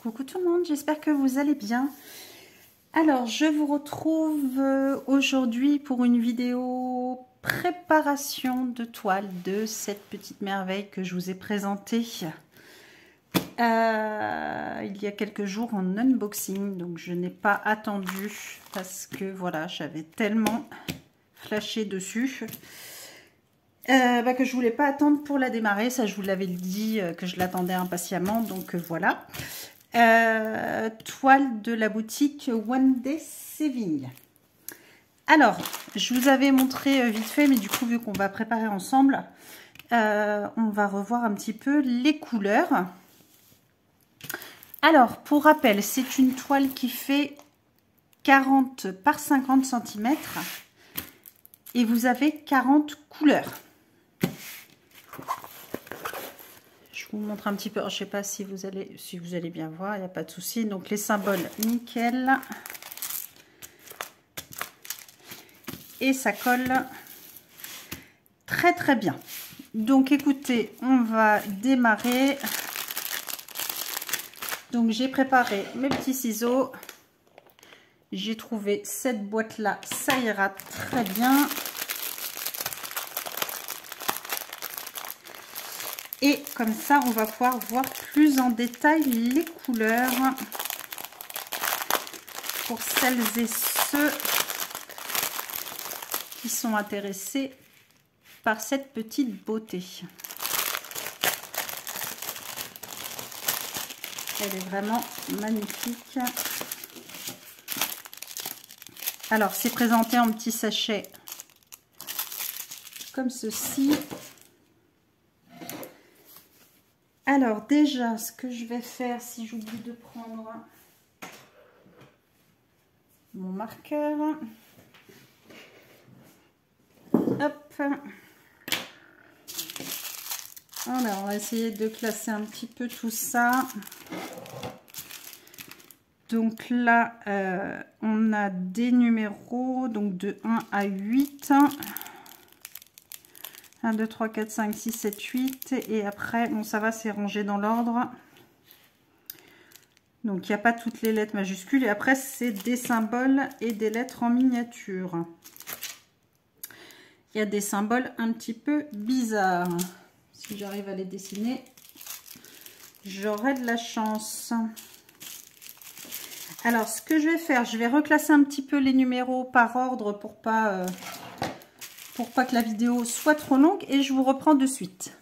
Coucou tout le monde, j'espère que vous allez bien. Alors, je vous retrouve aujourd'hui pour une vidéo préparation de toile de cette petite merveille que je vous ai présentée il y a quelques jours en unboxing. Donc, je n'ai pas attendu parce que voilà, j'avais tellement flashé dessus que je voulais pas attendre pour la démarrer. Ça, je vous l'avais dit que je l'attendais impatiemment. Donc, voilà. Toile de la boutique One Day Saving. Alors, je vous avais montré vite fait, mais du coup, vu qu'on va préparer ensemble, on va revoir un petit peu les couleurs. Alors, pour rappel, c'est une toile qui fait 40 par 50 cm et vous avez 40 couleurs. Je vous montre un petit peu, je ne sais pas si vous allez bien voir, il n'y a pas de souci. Donc les symboles nickel. Et ça colle très très bien. Donc écoutez, on va démarrer. Donc j'ai préparé mes petits ciseaux. J'ai trouvé cette boîte là, ça ira très bien. Et comme ça, on va pouvoir voir plus en détail les couleurs pour celles et ceux qui sont intéressés par cette petite beauté. Elle est vraiment magnifique. Alors, c'est présenté en petits sachets comme ceci. Alors déjà, ce que je vais faire, si j'oublie de prendre mon marqueur, hop, voilà, on va essayer de classer un petit peu tout ça. Donc là, on a des numéros, donc de 1 à 8. 1, 2, 3, 4, 5, 6, 7, 8. Et après, bon, ça va, c'est rangé dans l'ordre. Donc, il n'y a pas toutes les lettres majuscules. Et après, c'est des symboles et des lettres en miniature. Il y a des symboles un petit peu bizarres. Si j'arrive à les dessiner, j'aurai de la chance. Alors, ce que je vais faire, je vais reclasser un petit peu les numéros par ordre pour pas que la vidéo soit trop longue, et je vous reprends de suite.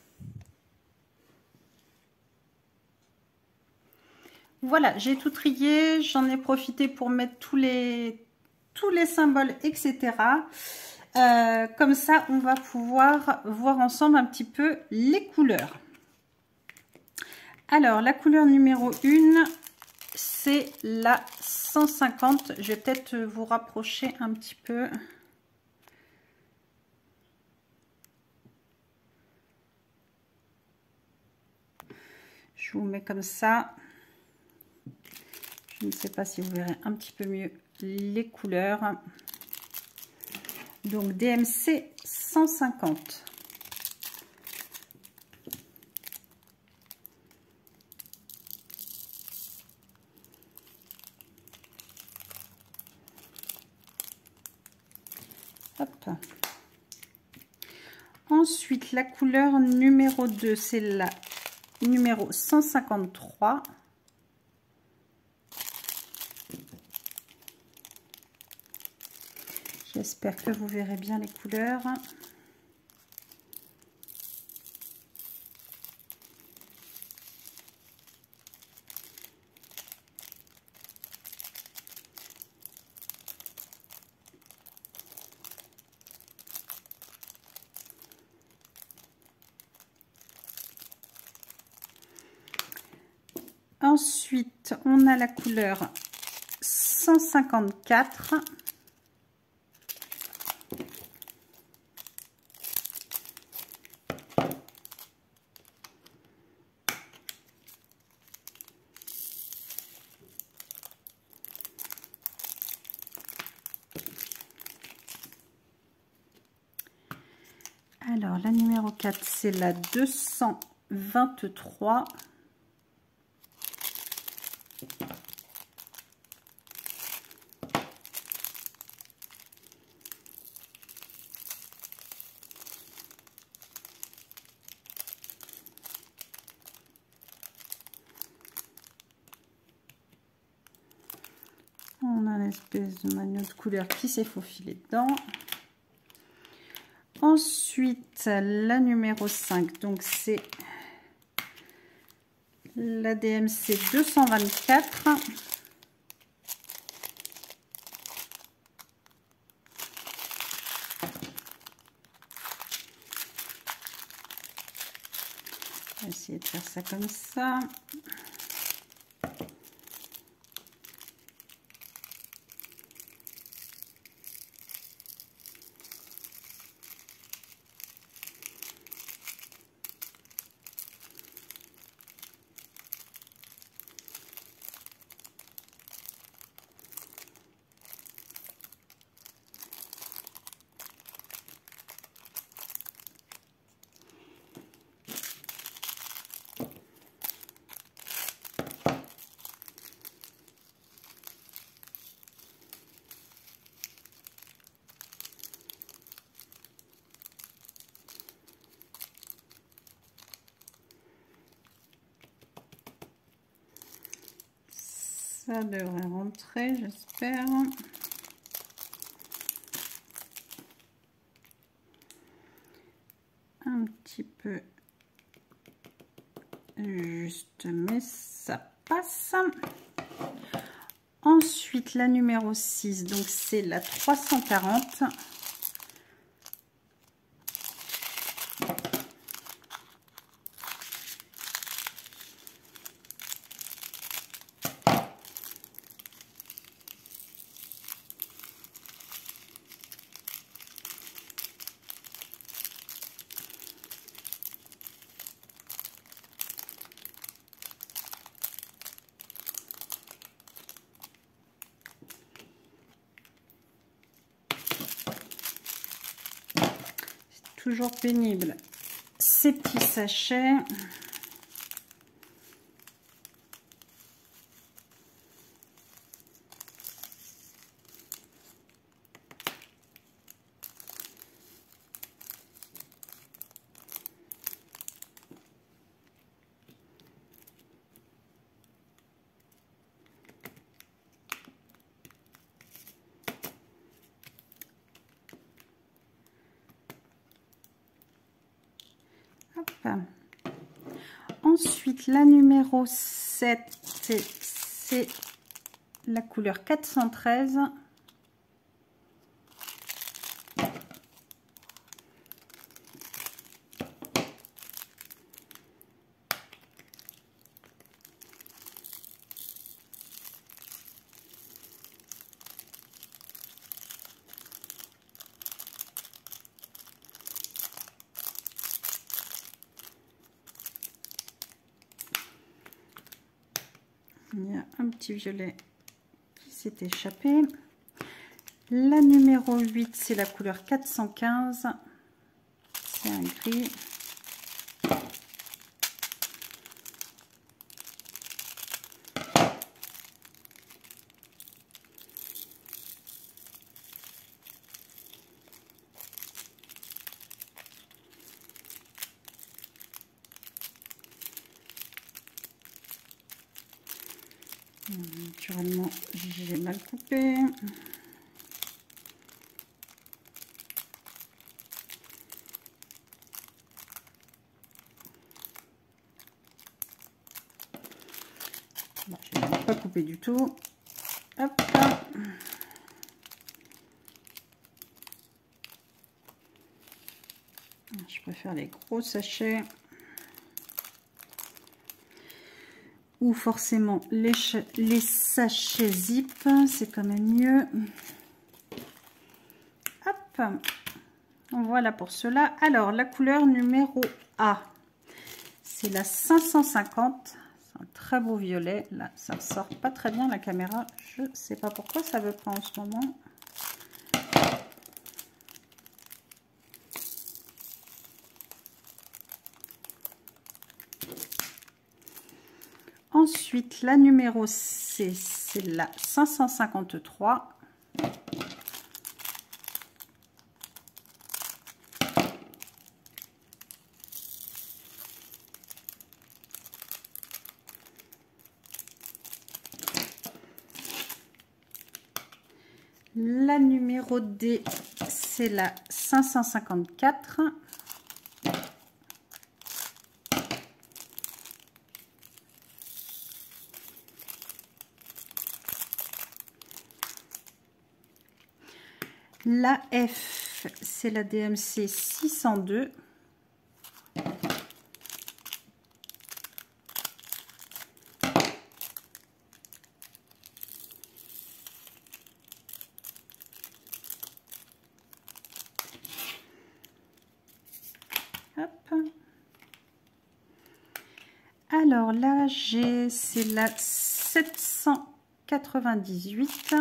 Voilà, j'ai tout trié, j'en ai profité pour mettre tous les symboles, etc. Comme ça, on va pouvoir voir ensemble un petit peu les couleurs. Alors, la couleur numéro 1, c'est la 150. Je vais peut-être vous rapprocher un petit peu. Je vous mets comme ça. Je ne sais pas si vous verrez un petit peu mieux les couleurs. Donc DMC 150. Hop. Ensuite, la couleur numéro 2, c'est la numéro 153. J'espère que vous verrez bien les couleurs. Ensuite, on a la couleur 154. Alors, la numéro 4, c'est la 223. espèce de maillot de couleur qui s'est faufilé dedans. Ensuite, la numéro 5, donc c'est la DMC 224. On va essayer de faire ça comme ça. Ça devrait rentrer, j'espère. Un petit peu juste, mais ça passe. Ensuite, la numéro 6, donc c'est la 340. Toujours pénible ces petits sachets. Hop. Ensuite, la numéro 7, c'est la couleur 413. Il y a un petit violet qui s'est échappé. La numéro 8, c'est la couleur 415. C'est un gris. Naturellement, j'ai mal coupé. Bon, je n'ai pas coupé du tout. Hop. Je préfère les gros sachets. Ou forcément les sachets zip, c'est quand même mieux. Hop, voilà pour cela. Alors la couleur numéro A, c'est la 550. C'est un très beau violet. Là, ça ne sort pas très bien la caméra. Je ne sais pas pourquoi ça veut pas en ce moment. Ensuite, la numéro C, c'est la 553. La numéro D, c'est la 554. La F, c'est la DMC 602. Hop. Alors là, c'est la 798.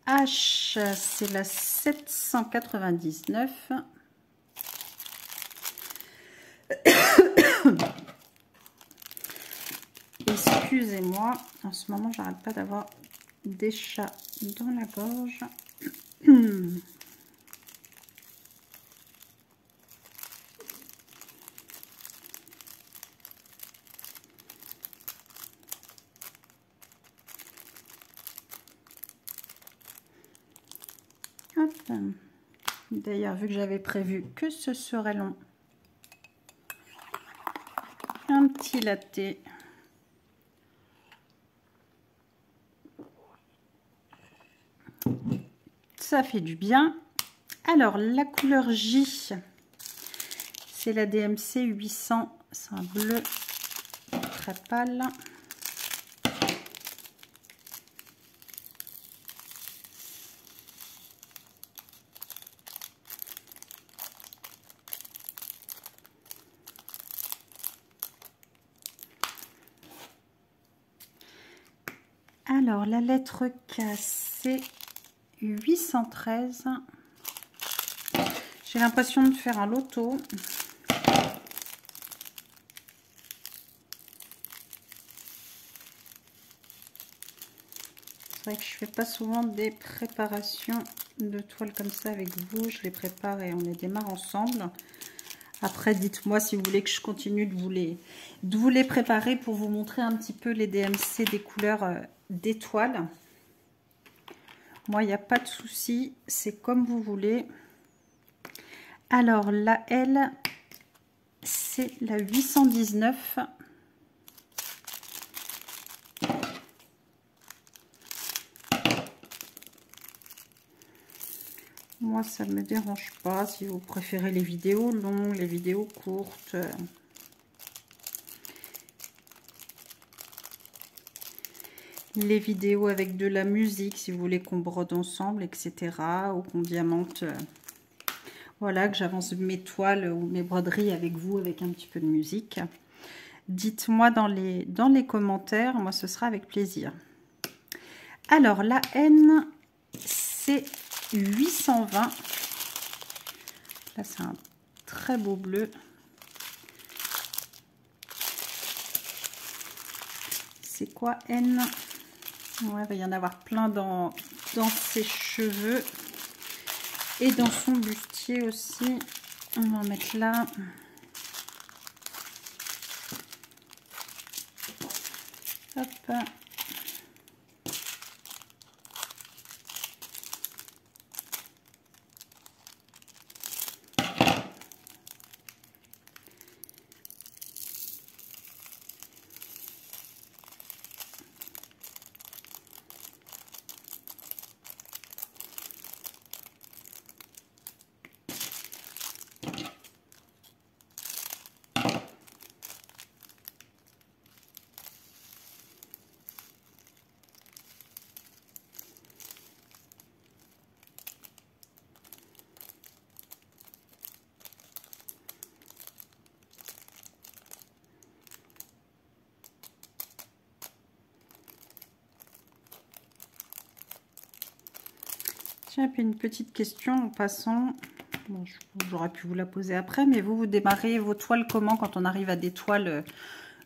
H, c'est la 799. Excusez-moi, en ce moment, j'arrête pas d'avoir des chats dans la gorge. D'ailleurs, vu que j'avais prévu que ce serait long, un petit latte. Ça fait du bien. Alors, la couleur J, c'est la DMC 800. C'est un bleu très pâle. Alors, la lettre K, c'est 813. J'ai l'impression de faire un loto. C'est vrai que je fais pas souvent des préparations de toile comme ça avec vous. Je les prépare et on les démarre ensemble. Après, dites-moi si vous voulez que je continue de vous les préparer pour vous montrer un petit peu les DMC des couleurs d'étoiles. Moi, il n'y a pas de souci. C'est comme vous voulez. Alors, la L, c'est la 819. Moi, ça ne me dérange pas si vous préférez les vidéos longues, les vidéos courtes. Les vidéos avec de la musique, si vous voulez qu'on brode ensemble, etc. Ou qu'on diamante. Voilà, que j'avance mes toiles ou mes broderies avec vous, avec un petit peu de musique. Dites-moi dans les commentaires, moi ce sera avec plaisir. Alors, la N, c'est 820. Là, c'est un très beau bleu. C'est quoi N? Ouais, il va y en avoir plein dans ses cheveux et dans son bustier aussi. On va en mettre là. Hop. Tiens, puis une petite question en passant. Bon, j'aurais pu vous la poser après, mais vous démarrez vos toiles comment quand on arrive à des toiles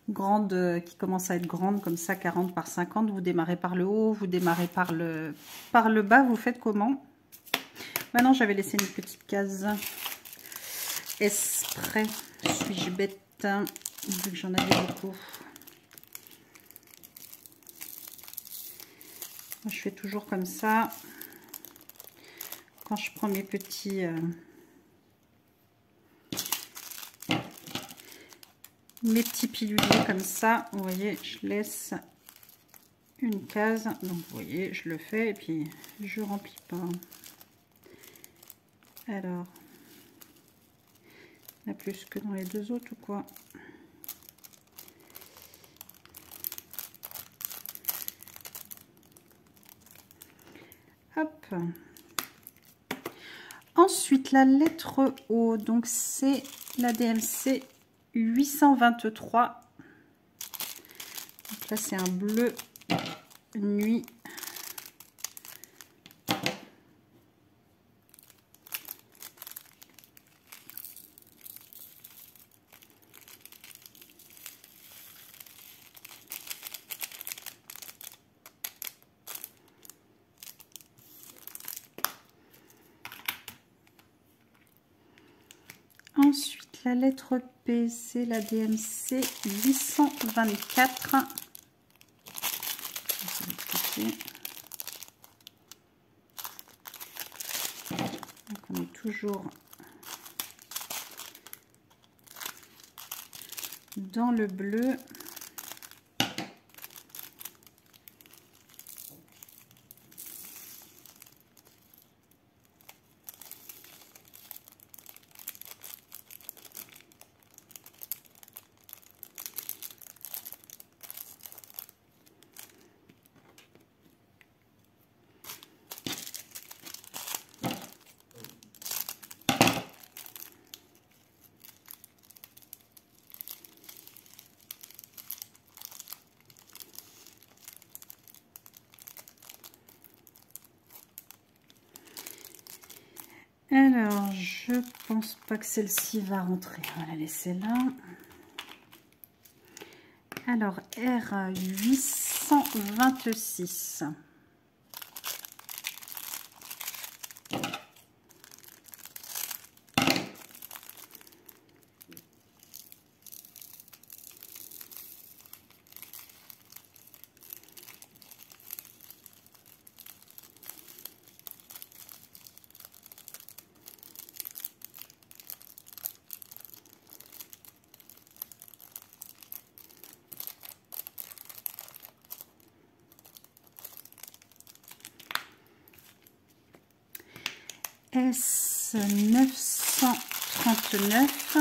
grandes qui commencent à être grandes comme ça, 40 par 50, vous démarrez par le haut, vous démarrez par le bas, vous faites comment? Maintenant, j'avais laissé une petite case. Est-ce prêt? Suis-je bête? Vu que j'en avais beaucoup. Moi, je fais toujours comme ça. Quand je prends mes petits... mes petits piluliers comme ça, vous voyez, je laisse une case. Donc, vous voyez, je le fais et puis je remplis pas. Alors, il y a plus que dans les deux autres ou quoi? Hop. Ensuite, la lettre O, donc c'est la DMC 823. Donc là, c'est un bleu nuit. Ensuite, la lettre P, c'est la DMC 824. Donc, on est toujours dans le bleu. Alors, je pense pas que celle-ci va rentrer. On va la laisser là. Alors, R 826. S 939.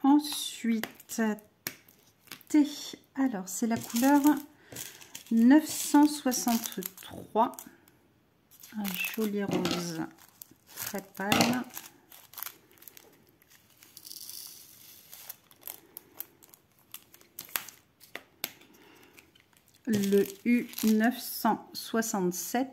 Ensuite, T. Alors, c'est la couleur 963. Un joli rose très pâle. le U967.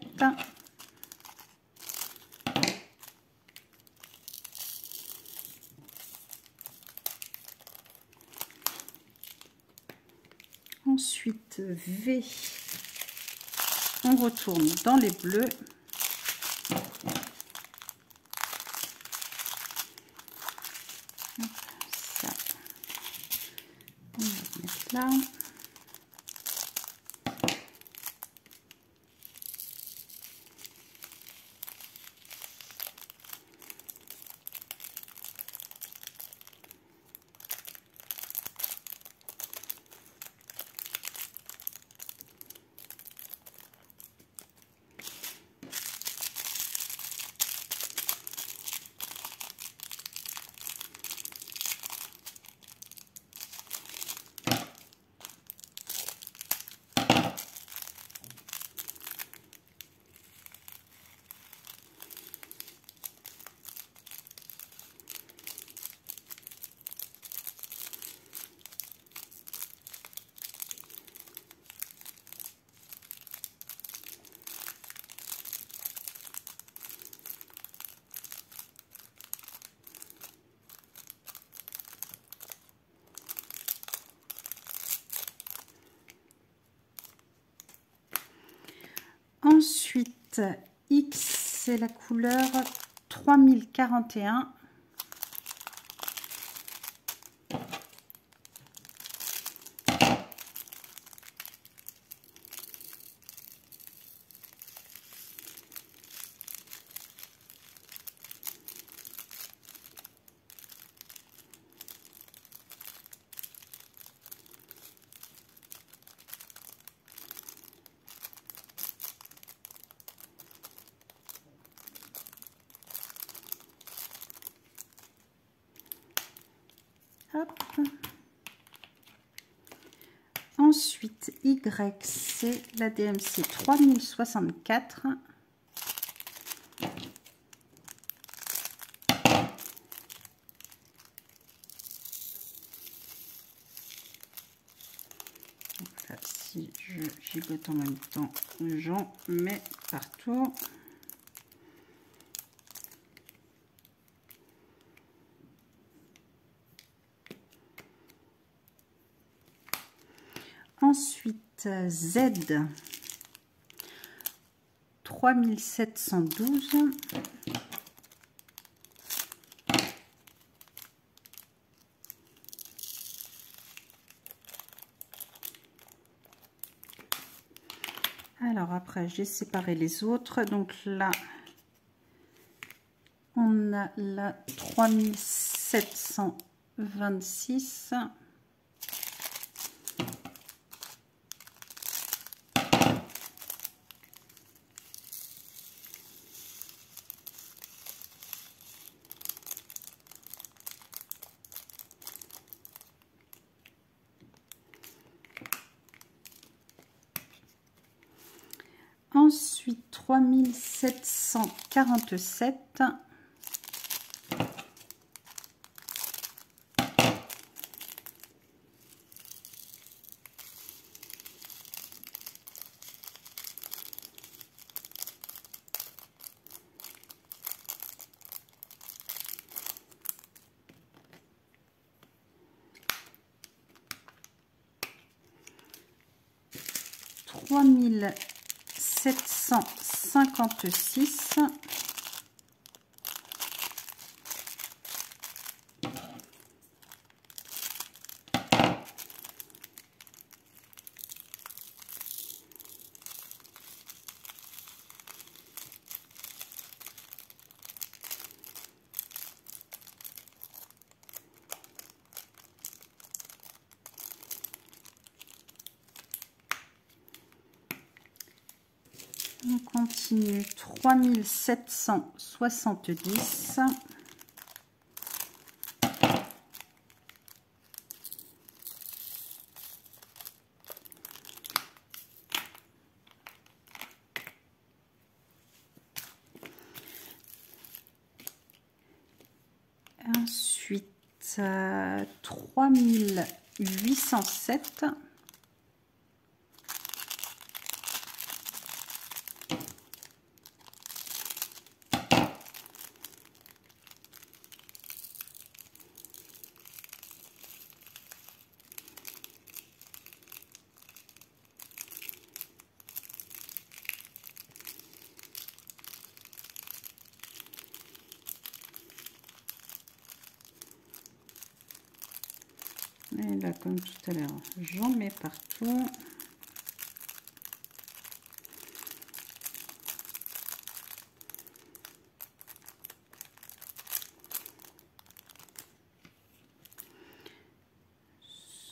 Ensuite, V. On retourne dans les bleus. Ça, on va le mettre là. Ensuite, X, c'est la couleur 3041. Hop. Ensuite, Y, c'est la DMC 3064. Donc là, si je gigote en même temps, j'en mets partout. Ensuite, Z, 3712. Alors après, j'ai séparé les autres. Donc là, on a la 3726. Ensuite, 3747. Trois mille 756. On continue, 3770. Ensuite, 3807. Et là, comme tout à l'heure, j'en mets partout.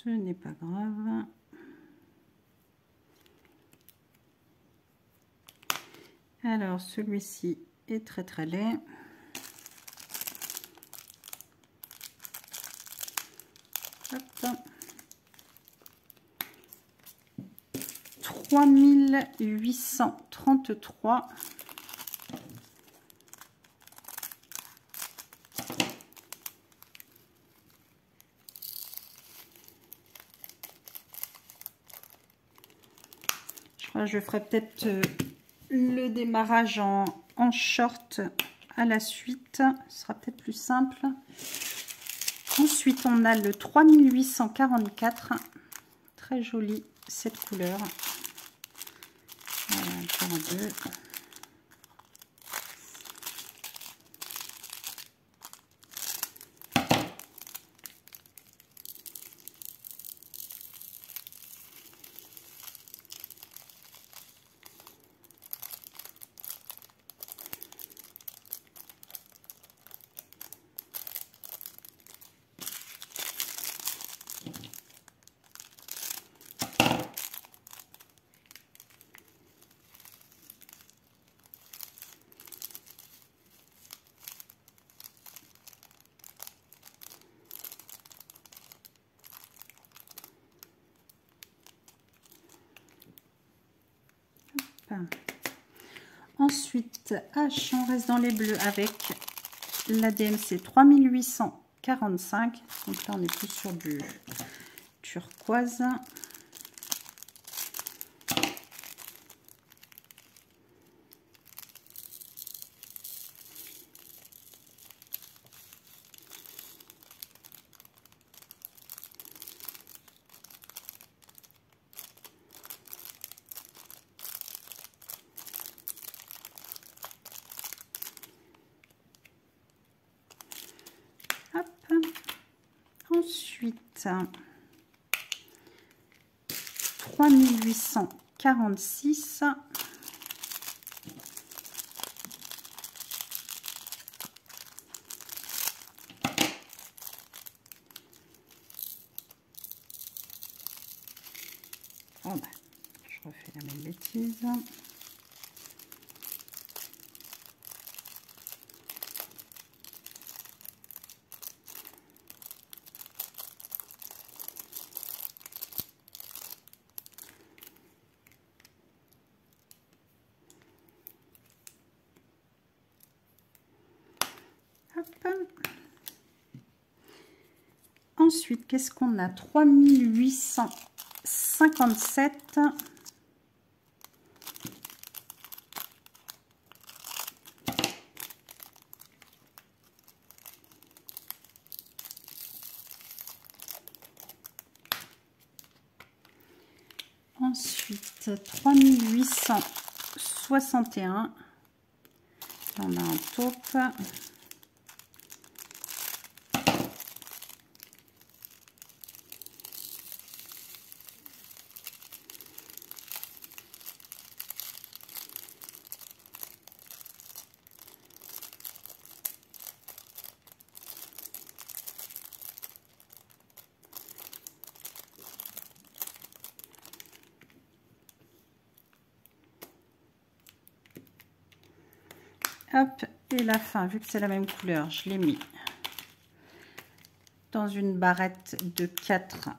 Ce n'est pas grave. Alors, celui-ci est très très laid. Hop. 3833. Je crois que je ferai peut-être le démarrage en short à la suite. Ce sera peut-être plus simple. Ensuite, on a le 3844. Très joli cette couleur. Voilà, encore deux. Ensuite, H, on reste dans les bleus avec la DMC 3845. Donc là, on est plus sur du turquoise. Ensuite, 3846. Oh ben, je refais la même bêtise. Ensuite, qu'est-ce qu'on a? 3857. Ensuite, 3861. On a un taupe. Hop, et la fin, vu que c'est la même couleur, je l'ai mis dans une barrette de 4.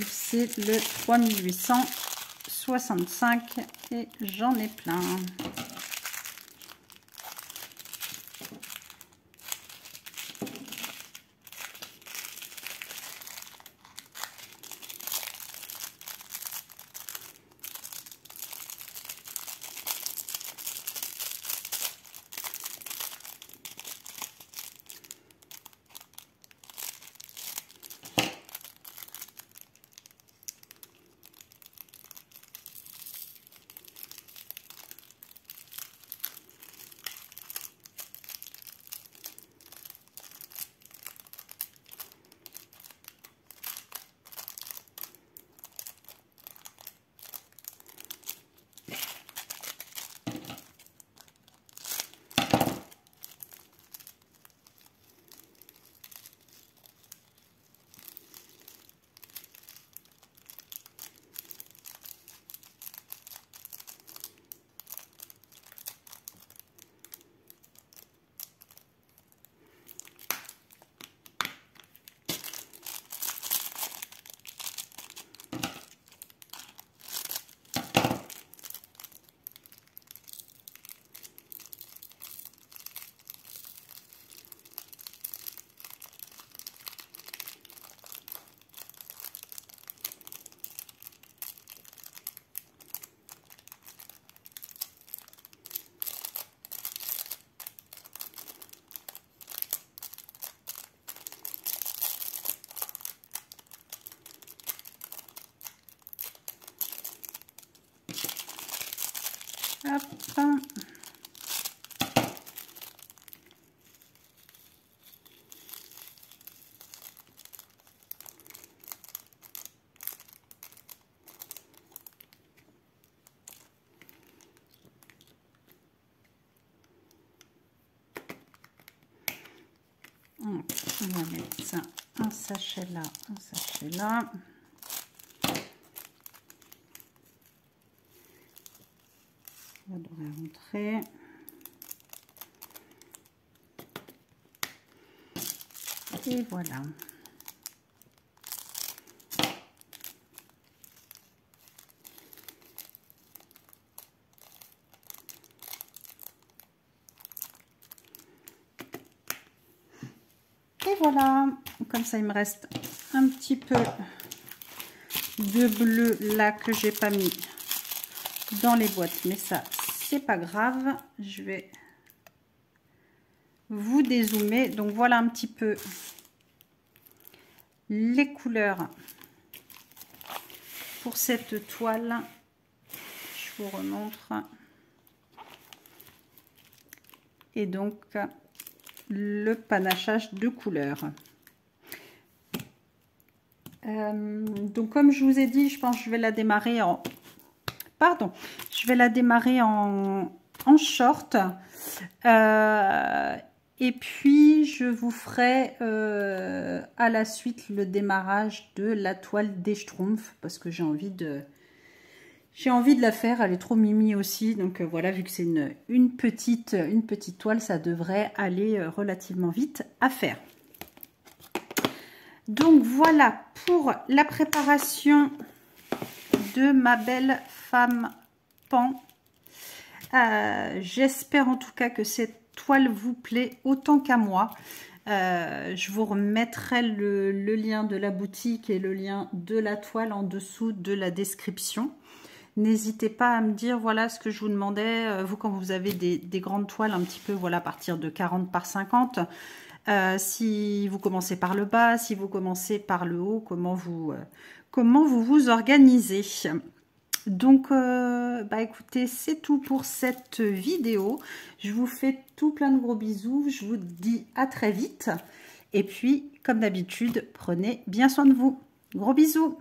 C'est le 3865 et j'en ai plein. Donc, on va mettre ça, un sachet là, un sachet là. Ça devrait rentrer. Et voilà. Et voilà, comme ça il me reste un petit peu de bleu là que j'ai pas mis dans les boîtes, mais ça c'est pas grave. Je vais vous dézoomer. Donc voilà un petit peu les couleurs pour cette toile. Je vous remontre. Et donc le panachage de couleurs. Donc comme je vous ai dit, je pense que je vais la démarrer en short, et puis je vous ferai à la suite le démarrage de la toile des Schtroumpfs, parce que j'ai envie de la faire. Elle est trop mimi aussi, donc voilà, vu que c'est une petite toile, ça devrait aller relativement vite à faire. Donc voilà pour la préparation de ma belle femme pan. J'espère en tout cas que cette toile vous plaît autant qu'à moi. Je vous remettrai le lien de la boutique et le lien de la toile en dessous de la description. N'hésitez pas à me dire, voilà ce que je vous demandais, vous quand vous avez des grandes toiles un petit peu, voilà, à partir de 40 par 50, si vous commencez par le bas, si vous commencez par le haut, comment vous vous organisez. Donc, bah écoutez, c'est tout pour cette vidéo. Je vous fais tout plein de gros bisous. Je vous dis à très vite. Et puis, comme d'habitude, prenez bien soin de vous. Gros bisous.